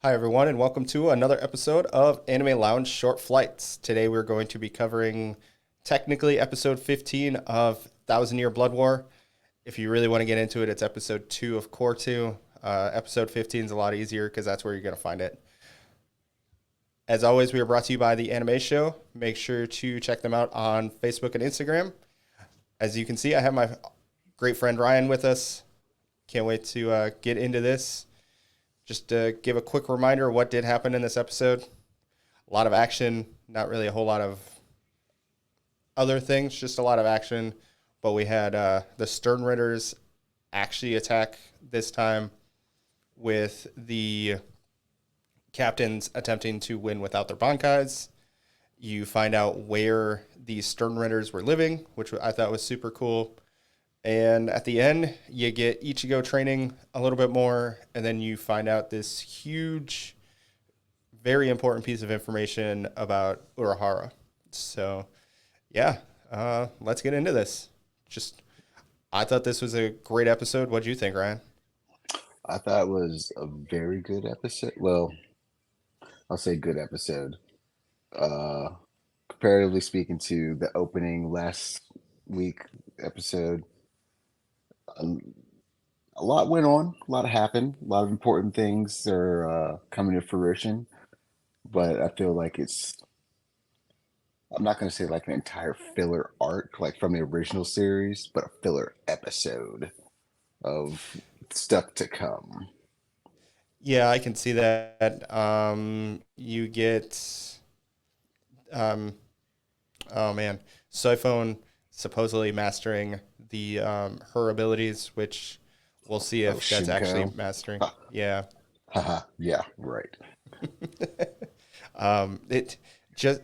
Hi, everyone, and welcome to another episode of Anime Lounge Short Flights. Today, we're going to be covering technically episode 15 of Thousand Year Blood War. If you really want to get into it, it's episode 2 of Core 2. Episode 15 is a lot easier because that's where you're going to find it. As always, we are brought to you by the Anime Show. Make sure to check them out on Facebook and Instagram. As you can see, I have my great friend Ryan with us. Can't wait to get into this. Just to give a quick reminder of what did happen in this episode. A lot of action, not really a whole lot of other things, just a lot of action. But we had the Stern Ritters actually attack this time with the captains attempting to win without their bankais. You find out where the Stern Ritters were living, which I thought was super cool. And at the end, you get Ichigo training a little bit more, and then you find out this huge, very important piece of information about Urahara. So, yeah, let's get into this. I thought this was a great episode. What do you think, Ryan? I thought it was a very good episode. Well, I'll say good episode. Uh, Comparatively speaking to the opening last week episode, um, a lot went on, a lot happened, a lot of important things are coming to fruition. But I feel like I'm not going to say like an entire filler arc, like from the original series, but a filler episode of stuff to come. Yeah, I can see that. You get, um, oh man, Soifone supposedly mastering the her abilities, which we'll see Oh, if that's actually Shinko. mastering. Ha, Yeah. haha, yeah, right. It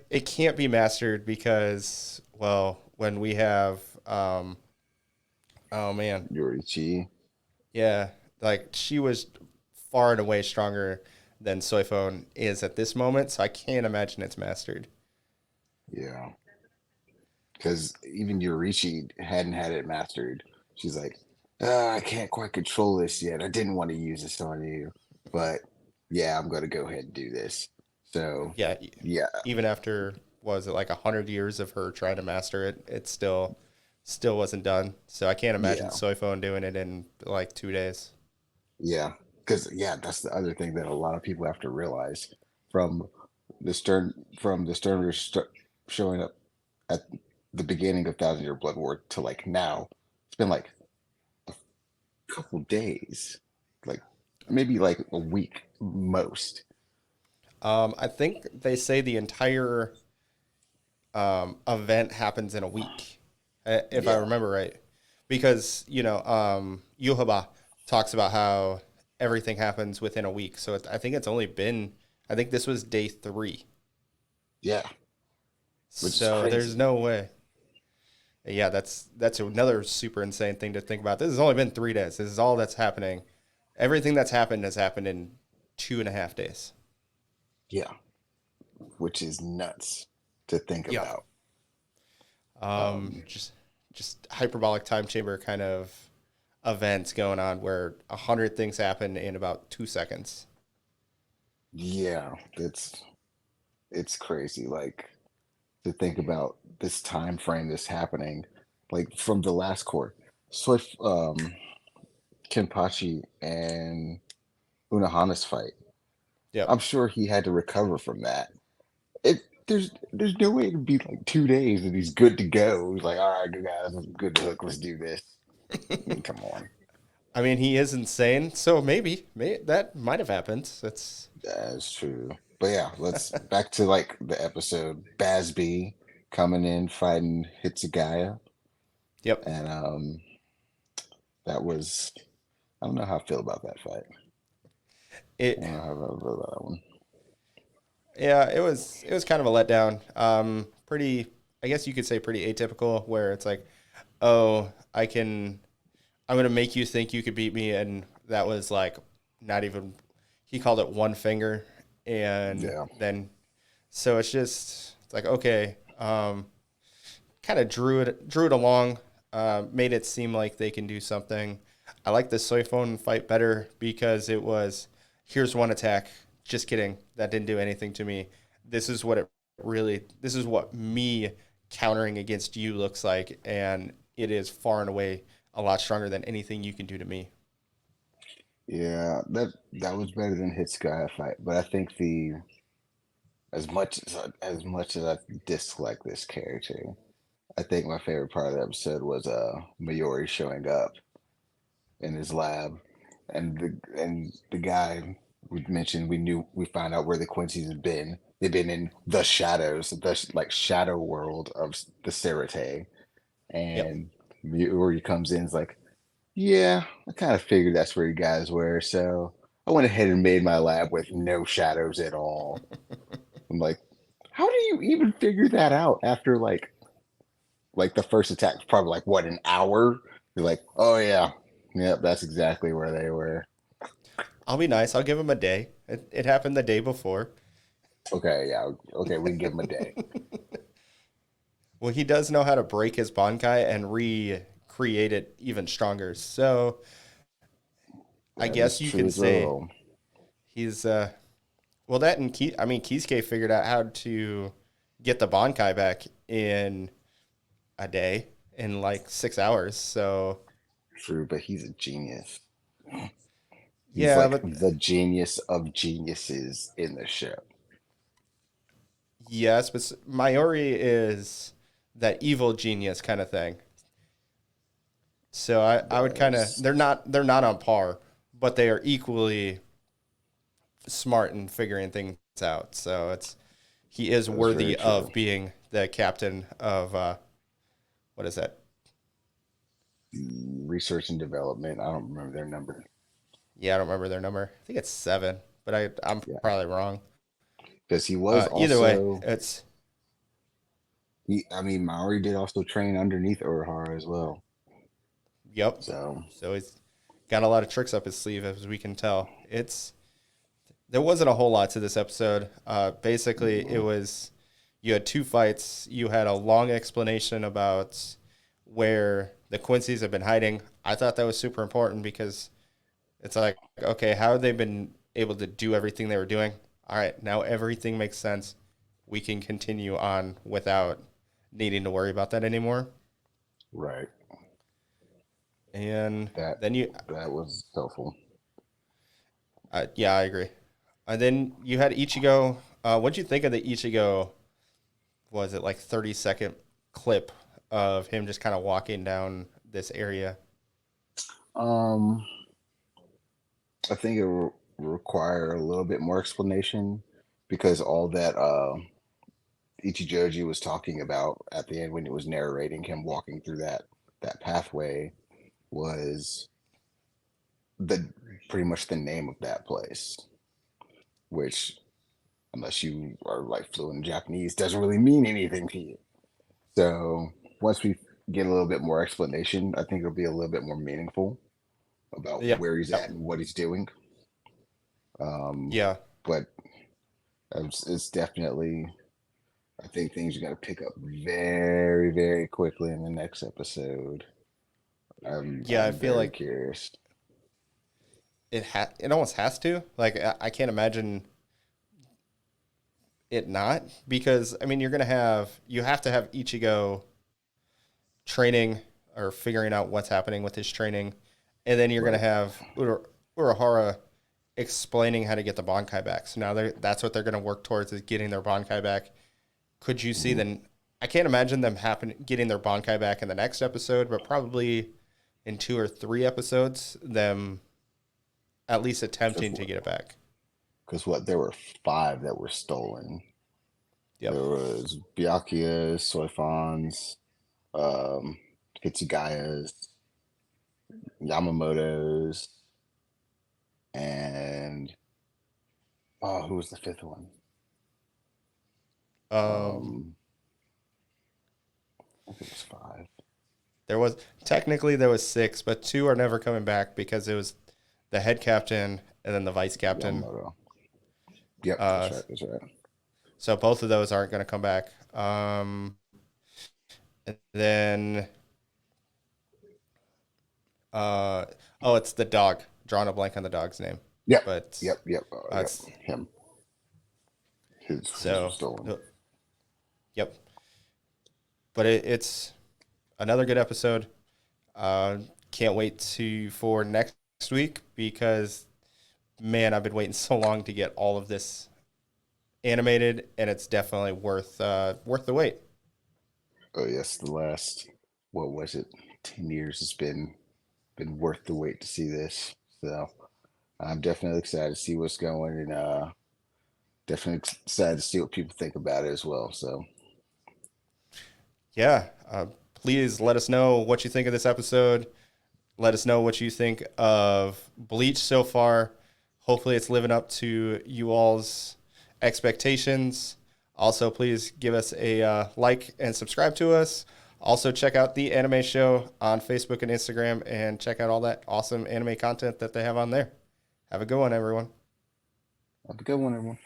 it can't be mastered because when we have oh man, Yorichi. yeah, like she was far and away stronger than Soifone is at this moment, so I can't imagine it's mastered. Yeah. Because even Yorichi hadn't had it mastered. She's like, I can't quite control this yet. I didn't want to use this on you, but yeah, I'm going to go ahead and do this. So, Yeah, yeah, even after was it like 100 years of her trying to master it, it still wasn't done. So I can't imagine yeah, Soifone doing it in like 2 days. yeah. Because, yeah, that's the other thing that a lot of people have to realize from from the Sterners showing up at the beginning of Thousand Year Blood War to like now. It's been like a couple days, like maybe like a week most. I think they say the entire event happens in a week, if I Yeah, remember right. Because, Yuhaba talks about how everything happens within a week. So I think it's only been, I think this was day 3. yeah, which is So there's crazy. no way. Yeah, that's another super insane thing to think about. This has only been 3 days. This is all that's happening. Everything that's happened has happened in 2.5 days. Yeah, which is nuts to think Yep. about. Um, Um, just just hyperbolic time chamber kind of events going on where 100 things happen in about 2 seconds. yeah, it's crazy. Like to think about this time frame, this happening, like from the last court, Swift, Kenpachi and Unohana's fight. Yep. I'm sure he had to recover from that. There's no way it'd be like 2 days and he's good to go. He's like, all right, good guys, I'm good to hook. Let's do this. I mean, come on, I mean, he is insane, so maybe that might have happened. That's that's true. But yeah, let's back to like the episode. Basby coming in fighting Hitsugaya, yep. and that was I don't know how I feel about that fight. I It don't know how I feel about that one. yeah, it was kind of a letdown. Pretty, I guess you could say pretty atypical, where it's like, oh, I'm gonna make you think you could beat me, and that was like not even. He called it one finger, and Yeah, then so it's like okay, kind of drew it along, made it seem like they can do something. I like the Soifone fight better because it was here's one attack, just kidding. That didn't do anything to me. This is what me countering against you looks like. And it is far and away a lot stronger than anything you can do to me. Yeah, that was better than his Sky fight, but I think the as much as I dislike this character, I think my favorite part of the episode was Mayuri showing up in his lab, and the guy we mentioned, we find out where the Quincy's have been. They've been in the shadows, like shadow world of the Serite, Yep. and Mayuri comes in, is like, yeah, I kind of figured that's where you guys were, so I went ahead and made my lab with no shadows at all. I'm like, how do you even figure that out after like the first attack was probably like what, an hour? You're like, oh yeah, yep, that's exactly where they were. I'll be nice. I'll give him a day. It happened the day before. Okay, yeah, okay, we can give him a day. Well, he does know how to break his Bankai and recreate it even stronger. So I That is guess you true can as say well. he's well that and I mean Kisuke figured out how to get the Bankai back in a day in like 6 hours. So True, but he's a genius. He's yeah, like but the genius of geniuses in the show. yes, but Mayori is that evil genius kind of thing. So I would kind of Yes, they're not on par, but they are equally smart in figuring things out. So it's he is that's very worthy true. of being the captain of what is that? Research and development. I don't remember their number. Yeah, I don't remember their number. I think it's 7, but I'm Yeah, probably wrong. because he was Either way, also it's he. I mean, Maori did also train underneath Urahara as well. yep. So So he's got a lot of tricks up his sleeve, as we can tell. It's there wasn't a whole lot to this episode. Basically, it mm, was you had two fights. You had a long explanation about where the Quincy's have been hiding. I thought that was super important because it's like, okay, how have they been able to do everything they were doing? All right, now everything makes sense. We can continue on without needing to worry about that anymore. right. And That then that was helpful. yeah, I agree. And then you had Ichigo. What'd you think of the Ichigo? Was it like 30-second clip of him just kind of walking down this area? Um, I think it will require a little bit more explanation because all that Ichijoji was talking about at the end when it was narrating him walking through that pathway was the pretty much the name of that place, which unless you are like fluent in Japanese doesn't really mean anything to you. So once we get a little bit more explanation, I think it'll be a little bit more meaningful about Yeah, where he's at and what he's doing. Um, yeah, but it's definitely, I think things are going to pick up very, very quickly in the next episode. yeah. I I'm feel very like curious. it almost has to. Like I can't imagine it not because I mean you have to have Ichigo training or figuring out what's happening with his training, and then you're gonna Right. have Urahara explaining how to get the Bankai back. So now that's what they're gonna work towards is getting their Bankai back. Could you see Mhm. then? I can't imagine them getting their Bankai back in the next episode, but probably in 2 or 3 episodes, them at least Because attempting to what? get it back. Because what? There were five that were stolen. Yep. There was Byakuya's, Soifan's, um, Kitsugaya's, Yamamoto's, and oh, who was the fifth one? Um, Um, I think it was five. there was technically there was 6, but 2 are never coming back because it was the head captain and then the vice captain. Yamamoto. Yep, Uh, that's right. That's right. so both of those aren't going to come back. And then uh, oh, it's the dog. Drawing a blank on the dog's name, Yep, but yep, yep, yep. it's Him. His was So, stolen. yep. But it's another good episode. Can't wait for next week because man, I've been waiting so long to get all of this animated, and it's definitely worth the wait. Oh yes, the last, what was it, 10 years has been worth the wait to see this. So I'm definitely excited to see what's going, and definitely excited to see what people think about it as well. So Yeah, please let us know what you think of this episode. Let us know what you think of Bleach so far. Hopefully, it's living up to you all's expectations. Also, please give us a like and subscribe to us. Also, check out the anime show on Facebook and Instagram and check out all that awesome anime content that they have on there. Have a good one, everyone. have a good one, everyone.